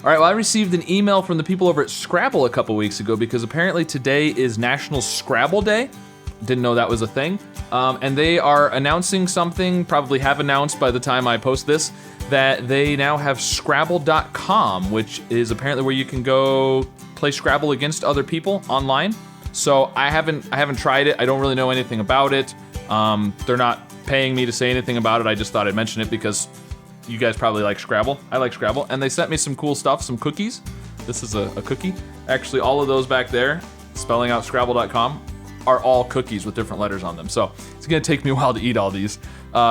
All right, well, I received an email from the people over at Scrabble a couple weeks ago because apparently today is National Scrabble Day. Didn't know that was a thing. And they are announcing something, probably have announced by the time I post this, that they now have Scrabble.com, which is apparently where you can go play Scrabble against other people online. So I haven't tried it. I don't really know anything about it. They're not paying me to say anything about it. I just thought I'd mention it because you guys probably like Scrabble. I like Scrabble. And they sent me some cool stuff, some cookies. This is a cookie. Actually, all of those back there, spelling out Scrabble.com, are all cookies with different letters on them. So it's gonna take me a while to eat all these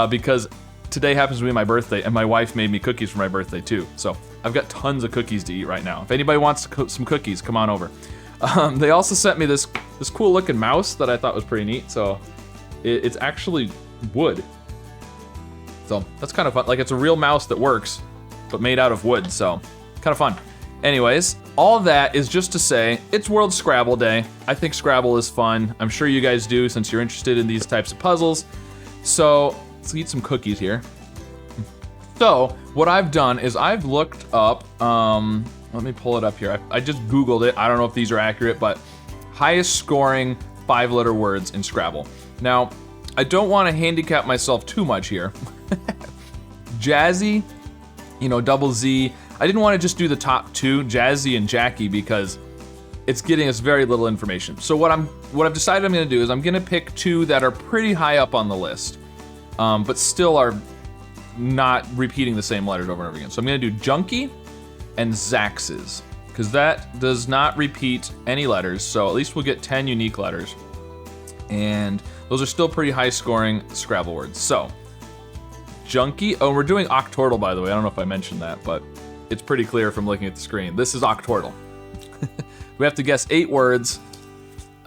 because today happens to be my birthday and my wife made me cookies for my birthday too. So I've got tons of cookies to eat right now. If anybody wants some cookies, come on over. They also sent me this cool looking mouse that I thought was pretty neat. So it's actually wood. So that's kind of fun. Like it's a real mouse that works, but made out of wood. So kind of fun. Anyways, all of that is just to say it's World Scrabble Day. I think Scrabble is fun. I'm sure you guys do since you're interested in these types of puzzles. So let's eat some cookies here. So what I've done is I've looked up, let me pull it up here. I just Googled it. I don't know if these are accurate, but highest scoring 5-letter words in Scrabble. Now, I don't want to handicap myself too much here. Jazzy, double Z. I didn't want to just do the top 2, Jazzy and Jackie, because it's getting us very little information. So what I've decided I'm going to do is I'm going to pick 2 that are pretty high up on the list, but still are not repeating the same letters over and over again. So I'm going to do Junkie and Zaxes, because that does not repeat any letters. So at least we'll get 10 unique letters, and those are still pretty high scoring Scrabble words. So Junkie. Oh, we're doing Octordle, by the way. I don't know if I mentioned that, but it's pretty clear from looking at the screen. This is Octordle. We have to guess 8 words.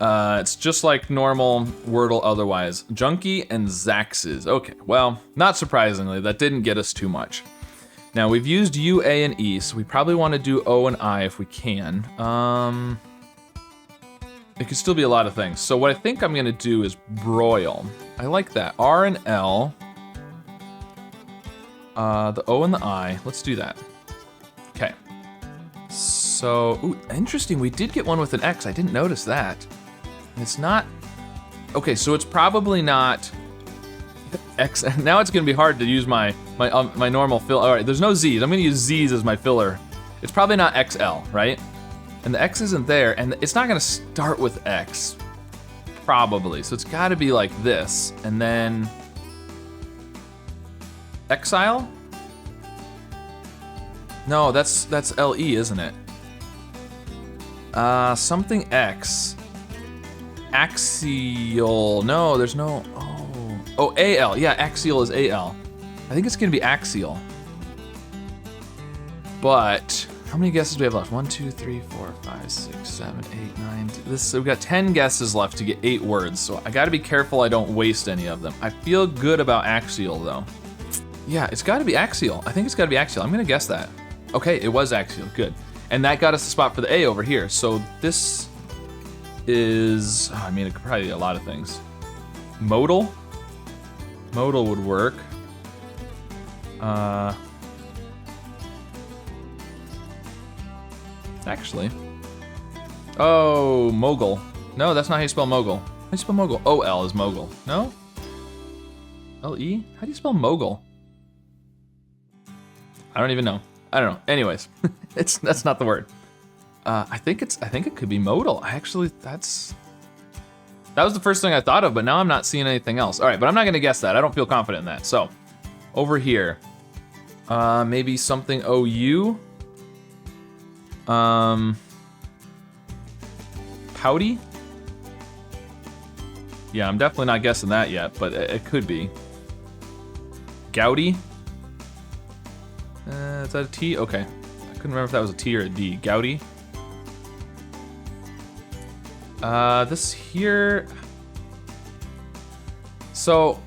It's just like normal Wordle otherwise. Junkie and Zaxes. Okay, well, not surprisingly, that didn't get us too much. Now, we've used U, A, and E, so we probably want to do O and I if we can. It could still be a lot of things. So what I think I'm going to do is broil. I like that. R and L. The O and the I. Let's do that. Okay. So, ooh, interesting. We did get one with an X. I didn't notice that. It's not. Okay, so it's probably not X. Now it's gonna be hard to use my normal fill. All right, there's no Z's. I'm gonna use Z's as my filler. It's probably not XL, right? And the X isn't there, and it's not gonna start with X. Probably. So it's got to be like this, and then Exile. No, that's LE, isn't it? Something X. Axial. No, there's no. Oh, AL. Yeah, axial is AL. I think it's gonna be axial. But how many guesses do we have left? 1, 2, 3, 4, 5, 6, 7, 8, 9. So we've got 10 guesses left to get 8 words. So I got to be careful I don't waste any of them. I feel good about axial though. Yeah, it's got to be axial. I think it's got to be axial. I'm gonna guess that. Okay, it was axial. Good. And that got us the spot for the A over here. So this is, I mean, it could probably be a lot of things. Modal? Modal would work. Actually. Oh, mogul. No, that's not how you spell mogul. How do you spell mogul? O-L is mogul. No? L-E? How do you spell mogul? I don't even know. I don't know. Anyways, that's not the word. I think it could be modal. That was the first thing I thought of, but now I'm not seeing anything else. All right, but I'm not gonna guess that. I don't feel confident in that. So, over here, maybe something OU. Pouty? Yeah, I'm definitely not guessing that yet, but it could be. Gouty? Is that a T? Okay. I couldn't remember if that was a T or a D. Gouty? This here... So,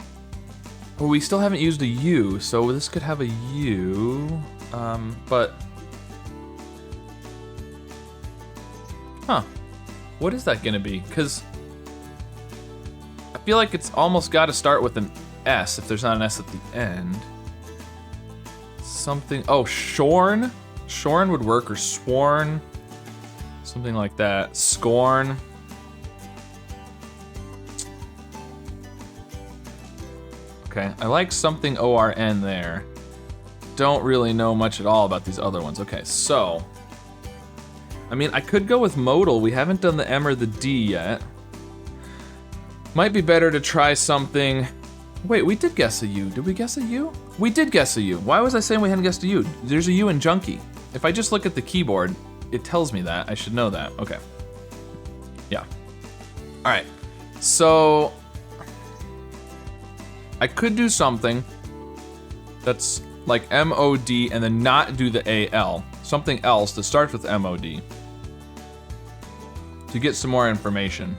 well, we still haven't used a U, so this could have a U, but... Huh. What is that gonna be? Because I feel like it's almost gotta start with an S if there's not an S at the end. Something, oh, shorn? Shorn would work, or sworn. Something like that. Scorn. Okay, I like something ORN there. Don't really know much at all about these other ones. Okay, so. I mean, I could go with modal. We haven't done the M or the D yet. Might be better to try something. Wait, we did guess a U. Did we guess a U? We did guess a U. Why was I saying we hadn't guessed a U? There's a U in junkie. If I just look at the keyboard, it tells me that. I should know that. Okay. Yeah. All right. So I could do something that's like MOD and then not do the AL. Something else that starts with MOD to get some more information.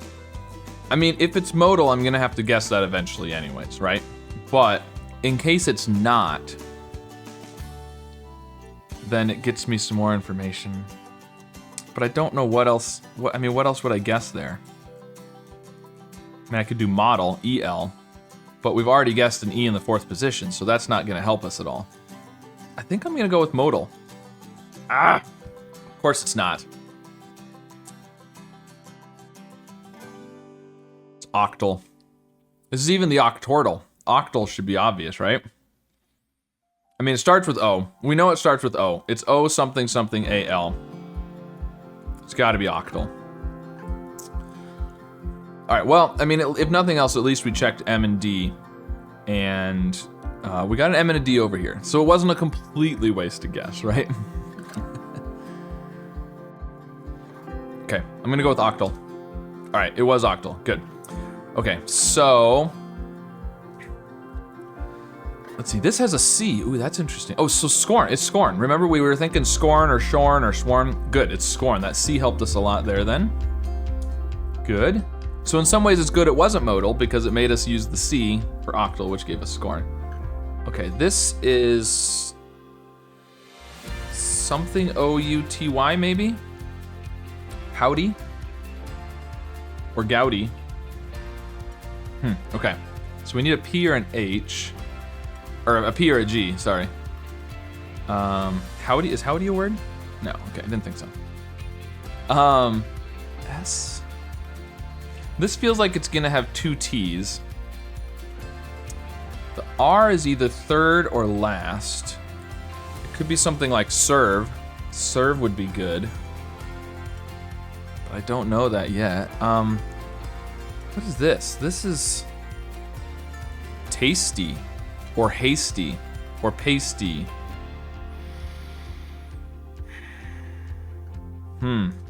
I mean, if it's modal, I'm gonna have to guess that eventually anyways, right? But in case it's not, then it gets me some more information. But I don't know what else, what else would I guess there? I mean, I could do model, EL, but we've already guessed an E in the 4th position, so that's not gonna help us at all. I think I'm gonna go with modal. Ah! Of course it's not. It's octal. This is even the octordle. Octal should be obvious, right? I mean, it starts with O. We know it starts with O. It's O something something AL. It's gotta be octal. All right, well, I mean, if nothing else, at least we checked M and D, and we got an M and a D over here. So it wasn't a completely wasted guess, right? Okay, I'm gonna go with octal. All right, it was octal, good. Okay, so, let's see, this has a C. Ooh, that's interesting. Oh, so scorn, it's scorn. Remember we were thinking scorn or shorn or sworn? Good, it's scorn. That C helped us a lot there then. Good. So in some ways it's good it wasn't modal because it made us use the C for octal, which gave us scorn. Okay, this is something O-U-T-Y maybe? Howdy? Or gouty? Okay. So we need a P or an H. Or a P or a G, sorry. Howdy, is howdy a word? No, okay, I didn't think so. S. This feels like it's gonna have 2 T's. The R is either 3rd or last. It could be something like serve. Serve would be good. But I don't know that yet. What is this? This is tasty, or hasty, or pasty.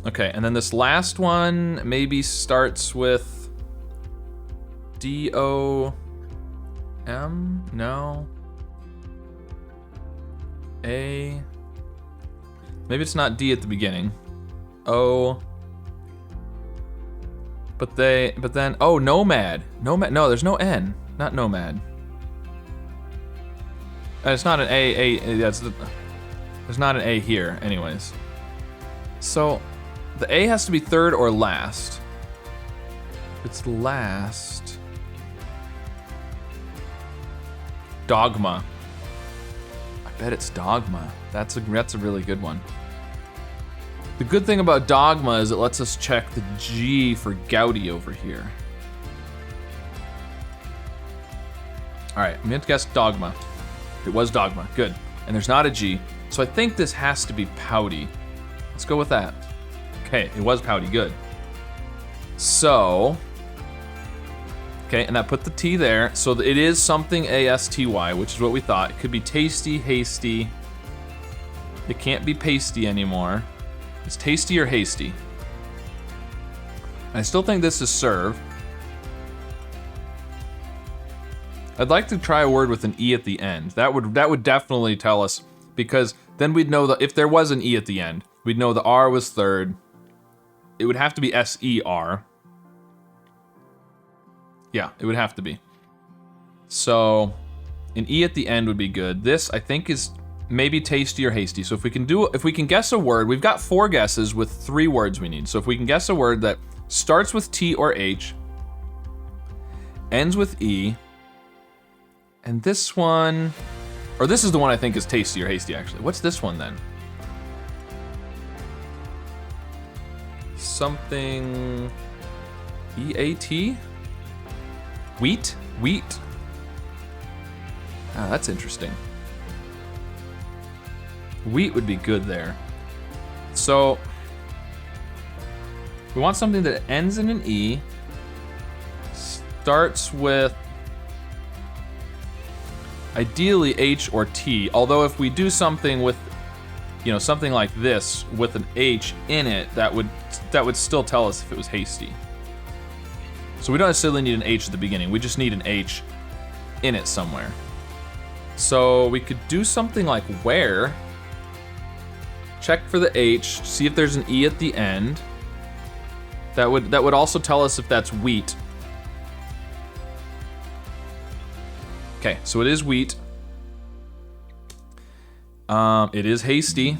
Okay, and then this last one maybe starts with D-O-M? No. A. Maybe it's not D at the beginning. O. But then, oh, nomad. Nomad, no, there's no N, not nomad. It's not an there's not an A here, anyways. So, the A has to be 3rd or last. If it's last. Dogma. I bet it's dogma. That's a really good one. The good thing about dogma is it lets us check the G for gouty over here. All right, I'm gonna guess dogma. It was dogma, good. And there's not a G, so I think this has to be pouty. Let's go with that. Okay, it was pouty, good. So, okay, and I put the T there, so it is something A-S-T-Y, which is what we thought. It could be tasty, hasty. It can't be pasty anymore. It's tasty or hasty. I still think this is serve. I'd like to try a word with an E at the end. That would definitely tell us, because then we'd know that if there was an E at the end, we'd know the R was 3rd. It would have to be S-E-R. Yeah, it would have to be. So, an E at the end would be good. This, I think, is maybe tasty or hasty. So if we can guess a word, we've got 4 guesses with 3 words we need. So if we can guess a word that starts with T or H, ends with E, and this one, or this is the one I think is tasty or hasty actually. What's this one then? something EAT? Wheat? Wheat. Ah, that's interesting. Wheat would be good there. So, we want something that ends in an E, starts with ideally H or T, although if we do something with, you know, something like this with an H in it, that would still tell us if it was hasty. So we don't necessarily need an H at the beginning, we just need an H in it somewhere. So we could do something like where, check for the H, see if there's an E at the end. That would also tell us if that's wheat. Okay, so it is wheat. It is hasty.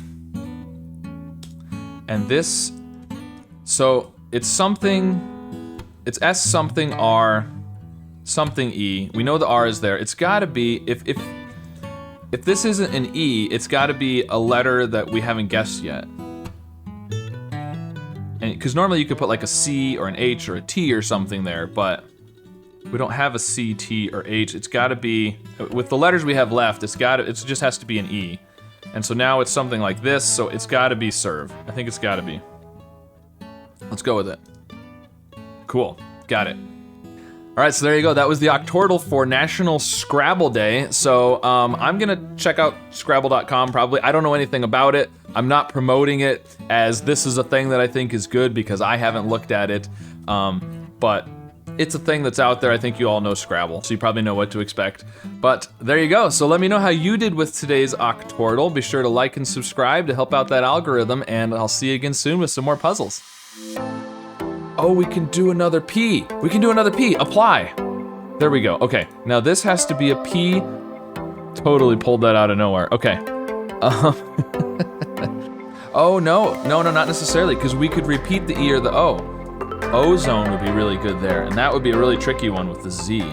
And this, so it's something, it's S something R something E. We know the R is there. It's gotta be, if this isn't an E, it's gotta be a letter that we haven't guessed yet. And because normally you could put like a C or an H or a T or something there, but we don't have a C, T, or H. It's gotta be, with the letters we have left, it just has to be an E. And so now it's something like this, so it's gotta be serve. I think it's gotta be. Let's go with it. Cool, got it. All right, so there you go. That was the Octordle for National Scrabble Day. So I'm gonna check out Scrabble.com probably. I don't know anything about it. I'm not promoting it as this is a thing that I think is good because I haven't looked at it. But it's a thing that's out there. I think you all know Scrabble, so you probably know what to expect. But there you go. So let me know how you did with today's Octordle. Be sure to like and subscribe to help out that algorithm, and I'll see you again soon with some more puzzles. Oh, we can do another P. We can do another P. Apply. There we go. Okay, now this has to be a P. Totally pulled that out of nowhere. Okay. Oh, no, not necessarily, because we could repeat the E or the O. Ozone would be really good there, and that would be a really tricky one with the Z.